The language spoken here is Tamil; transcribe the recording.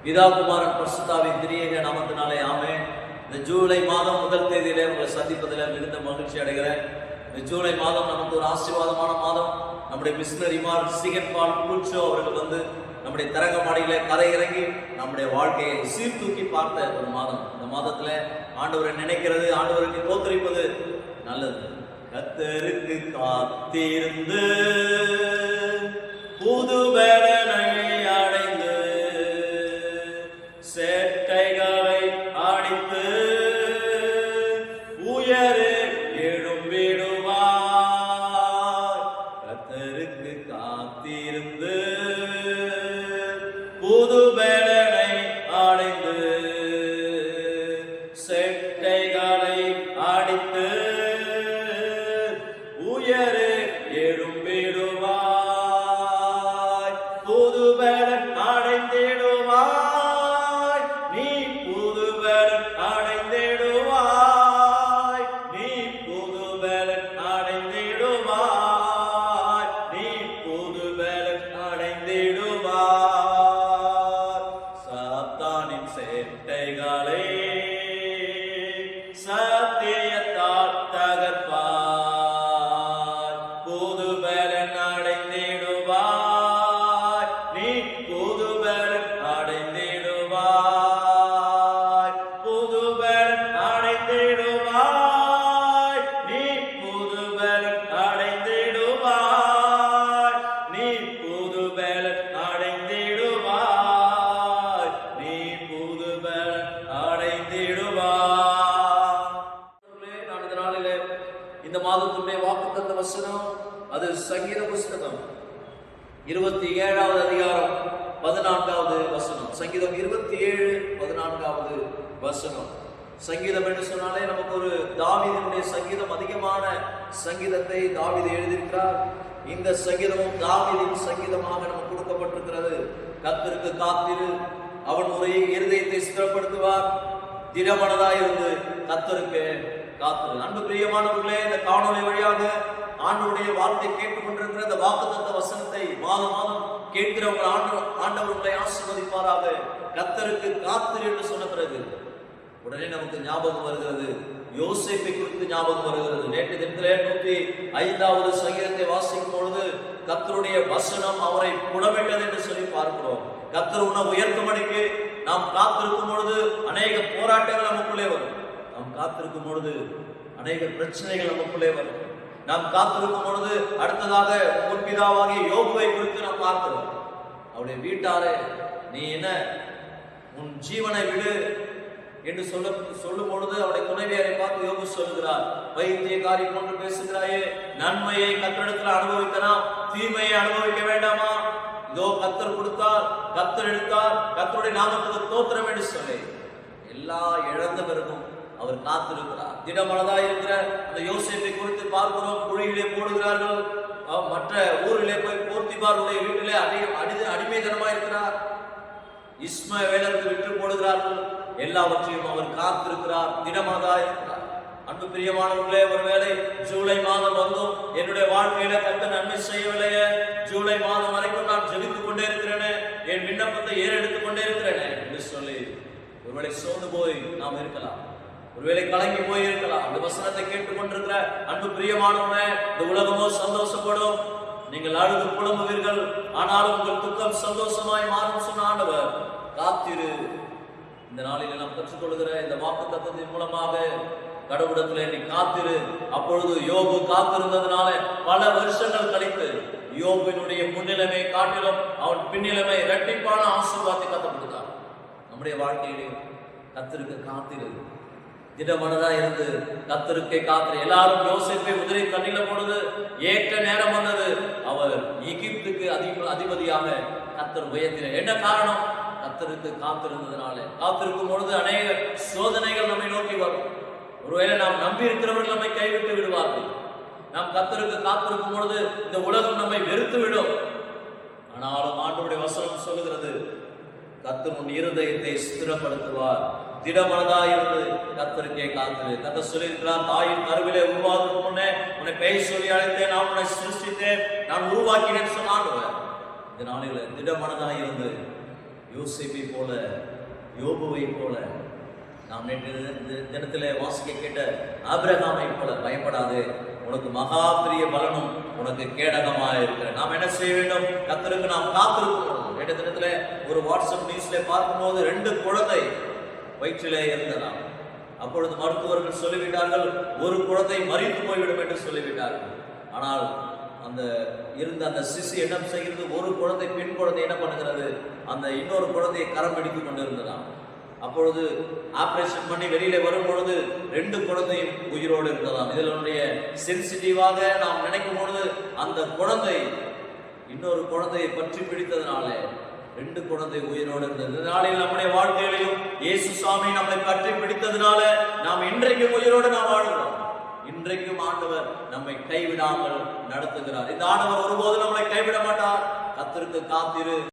பிதா குமாரன் பரிசுத்தாவின் திரியேக நாமத்தினாலே ஆமென். இந்த ஜூலை மாதம் முதல் தேதியிலே உங்களை சந்திப்பதில் மிகுந்த மகிழ்ச்சி அடைகிறேன். இந்த ஜூலை மாதம் நமக்கு ஒரு ஆசீர்வாதமான மாதம். நம்முடைய மிஷனரிமார் சிகன் பால் குரூட்ஷோ அவர்கள் வந்து நம்முடைய தரங்கம்பாடியில கரை இறங்கி நம்முடைய வாழ்க்கையை சீர்தூக்கி பார்த்த ஒரு மாதம். இந்த மாதத்துல ஆண்டவரை நினைக்கிறது, ஆண்டவருக்கு தோத்தரிப்பது நல்லது. கர்த்தருக்கு காத்திருந்து புது பலனை அடைந்து சேட்டைகளை அடித்து உயரே எழும்பிடுவார். கர்த்தருக்கு காத்திருந்து புது பலனை அடைந்து சேட்டைகளை அடித்து உயரே எழும்பிடுவாய். புது பலன் அடைந்திடுவாய், நீ புது பலன் அடைந்திடுவாய், நீ புது பலன் அடைந்திடுவாய், நீ புது பலன் அடைந்திடுவாய். சாத்தானின் சேட்டைகளை சத்தியத்தால் தகர்ப்பாய். புது பலன் அடைந்திடுவாய், நீ புது பலன் அடைந்திடுவாய், புது பலன் அடைந்திடுவாய், நீ புது பலன் அடைந்திடுவாய், நீ புது பலன் அடைந்திடுவாய், நீ புது பலன் அடைந்திடுவாய். நான் இந்த நாளிலே இந்த மாதத்துடைய வாக்குத்தத்த வசனம் அது சங்கீத புஸ்தகம் 27வது அதிகாரம் 14வது வசனம். சங்கீதம் 27:14வது வசனம். சங்கீதம் என்று சொன்னாலே நமக்கு ஒரு தாவீதினுடைய சங்கீதம், அதிகமான சங்கீதத்தை தாவீது எழுதியிருக்கிறார். இந்த சங்கீதமும் தாவீதின் சங்கீதமாக நமக்கு கொடுக்கப்பட்டிருக்கிறது. கர்த்தருக்கு காத்திரு, அவன் ஒரு இருதயத்தை ஸ்திரப்படுத்துவார், திடமனதாயிருந்து கர்த்தருக்கு காத்திரு. அன்பு பிரியமானவர்களே, இந்த காணொலி வழியாக ஆண்டவருடைய வார்த்தை கேட்டுக்கொண்டிருக்கிற இந்த வாக்குத்தத்த வசனத்தை மாதம் மாதம் கேட்கிறவங்க ஆண்டவர் உங்களை ஆசீர்வதிப்பாராக. கர்த்தருக்கு காத்திரு என்று சொன்ன பிறகு உடனே நமக்கு ஞாபகம் வருகிறது, யோசேப்பை குறித்து ஞாபகம் வருகிறது. நேற்று தினத்திலே 105வது சங்கீதத்தை வாசிக்கும் பொழுது கர்த்தருடைய வசனம் அவரை புடமிட்டது என்று சொல்லி பார்க்கிறோம். கர்த்தர் உன்னை உயர்த்தும்படிக்கு நாம் காத்திருக்கும் பொழுது அநேக போராட்டங்கள் நமக்குள்ளே வரும். நாம் காத்திருக்கும் பொழுது அநேக பிரச்சனைகள் நமக்குள்ளே வரும். நாம் காத்திருக்கும் பொழுது அடுத்ததாக முற்பிதாவாகிய யோபுவை குறித்து நாம் பார்க்கிறோம். அவருடைய வீட்டாரே, நீ என்ன உன் ஜீவனை விடு என்று சொல்லும் பொழுது அவருடைய துணைவியரை பார்த்து யோபு சொல்லுகிறார், பைத்தியக்காரி போன்று பேசுகிறாயே, நன்மையை கர்த்தரிடத்தில் அனுபவிக்கலாம், தீமையை அனுபவிக்க வேண்டாமா? இதோ கர்த்தர் கொடுத்தார், கர்த்தர் எடுத்தார், கர்த்தருடைய நாமத்துக்கு ஸ்தோத்திரம் என்று சொல்லி எல்லா இழந்த பிறகும் அவர் காத்திருக்கிறார். திடமனதாய் இருக்கிற அந்த யோசேப்பை குறித்து பார்க்கிறோம். குழியிலே போடுகிறார்கள், மற்ற ஊரிலே போய் போர்த்திபாருடைய வீட்டிலே அடிமைதனமாய் இருக்கிறார். இஸ்மவேலருக்கு விற்று போடுகிறார்கள். எல்லாவற்றையும் அவர் காத்திருக்கிறார், திடமனதாய் இருக்கிறார். அன்பு பிரியமானவர்களே, ஒருவேளை ஜூலை மாதம் வந்தும் என்னுடைய வாழ்க்கையில கர்த்தர் நன்மை செய்யவில்லையே, ஜூலை மாதம் வரைக்கும் நான் ஜெபித்துக் கொண்டே இருக்கிறேனே, என் விண்ணப்பத்தை ஏறெடுத்துக் கொண்டே இருக்கிறேனே என்று சொல்லி ஒருவேளை சோர்ந்து போய் நாம் இருக்கலாம், ஒருவேளை கலங்கி போய் இருக்கலாம். இந்த வசனத்தை கேட்டுக்கொண்டிருக்கிற அன்பு பிரியமானவனே, இந்த உலகமோ சந்தோஷப்படும், நீங்கள் அழுது புலம்புவீர்கள், ஆனாலும் உங்கள் துக்கம் சந்தோஷமாய் மாறும் சொன்ன ஆண்டவர். காத்திரு. இந்த நாளில் நாம் கற்றுக்கொள்கிற இந்த வாக்குத்தத்தத்தின் மூலமாக கடவுளத்திலே நீ காத்திரு. அப்பொழுது யோபு காத்திருந்ததுனால பல வருஷங்கள் கழித்து யோபுவினுடைய முன்னிலைமை காட்டிலும் அவன் பின்னிலைமை இரட்டிப்பான ஆசீர்வாதத்தை கற்றுக்கொடுத்தார். நம்முடைய வாழ்க்கையிலே கர்த்தருக்கு காத்திரு, திடமனதா இருந்து கர்த்தருக்கே காத்திரு. எல்லாரும் யோசேப்பை உதிரை தண்ணில பொழுது ஏற்ற நேரம் வந்தது. அவர் எகிப்துக்கு அதிபதியாக கர்த்தர் உயர்த்தினார். என்ன காரணம்? கர்த்தருக்கு காத்திருந்ததுனால. காத்திருக்கும் பொழுது அநேக சோதனைகள் நம்மை நோக்கி வரும். ஒருவேளை நாம் நம்பி இருக்கிறவர்கள் நம்மை கைவிட்டு விடுவார்கள். நாம் கர்த்தருக்கு காத்திருக்கும் பொழுது இந்த உலகம் நம்மை வெறுத்து விடும். ஆனாலும் ஆண்டவருடைய வசனம் சொல்லுகிறது, கர்த்தர் உன் இருதயத்தை ஸ்திரப்படுத்துவார், திடமனதாயிருந்து கர்த்தருக்கே காத்திரு. கர்த்தர் சொல்லியிருக்கிறார், தாயின் கருவிலே உருவாகும் முன்னே உன்னை பெயர் சொல்லி அழைத்தேன், நான் உன்னை சிருஷ்டித்தேன், நான் உருவாக்கினேன் சொன்னான். இந்த நாளில் திடமனதாயிருந்து யோசேப்பை போல, யோபுவை போல, நாம் நேற்று தினத்திலே வாசிக்க கேட்ட ஆபிரகாமை போல பயப்படாது, உனக்கு மகா பெரிய பலனும் உனக்கு கேடகமாக இருக்கிற. நாம் என்ன செய்ய வேண்டும்? கர்த்தருக்கு நாம் காத்திருக்கணும். நேற்று தினத்திலே ஒரு வாட்ஸ்அப் நியூஸ்ல பார்க்கும்போது 2 குழந்தை வயிற்றிலே இருந்ததாம். அப்பொழுது மருத்துவர்கள் சொல்லிவிட்டார்கள், ஒரு குழந்தை மரித்து போய்விடும் என்று சொல்லிவிட்டார்கள். ஆனால் அந்த இருந்த அந்த சிசு என்ன செய்கிறது? ஒரு குழந்தை, பெண் குழந்தை என்ன பண்ணுகிறது? அந்த இன்னொரு குழந்தையை கரம் பிடித்துக் கொண்டு இருந்ததாம். அப்பொழுது ஆபரேஷன் பண்ணி வெளியில வரும் பொழுது 2 குழந்தையும் உயிரோடு இருந்ததாம். இதனுடைய சென்சிட்டிவாக நாம் நினைக்கும் பொழுது அந்த குழந்தை இன்னொரு குழந்தையை பற்றி பிடித்ததுனால 2 குழந்தை உயிரோடு இருந்தது. இதனால நம்முடைய வாழ்க்கையிலையும் இயேசு சாமி நம்மை பற்றி பிடித்ததுனால நாம் இன்றைக்கும் உயிரோடு நாம் வாழ்கிறோம். இன்றைக்கும் ஆண்டவர் நம்மை கைவிடாமல் நடத்துகிறார். இந்த ஆண்டவர் ஒருபோதும் நம்மளை கைவிட மாட்டார். கர்த்தருக்கு காத்திரு.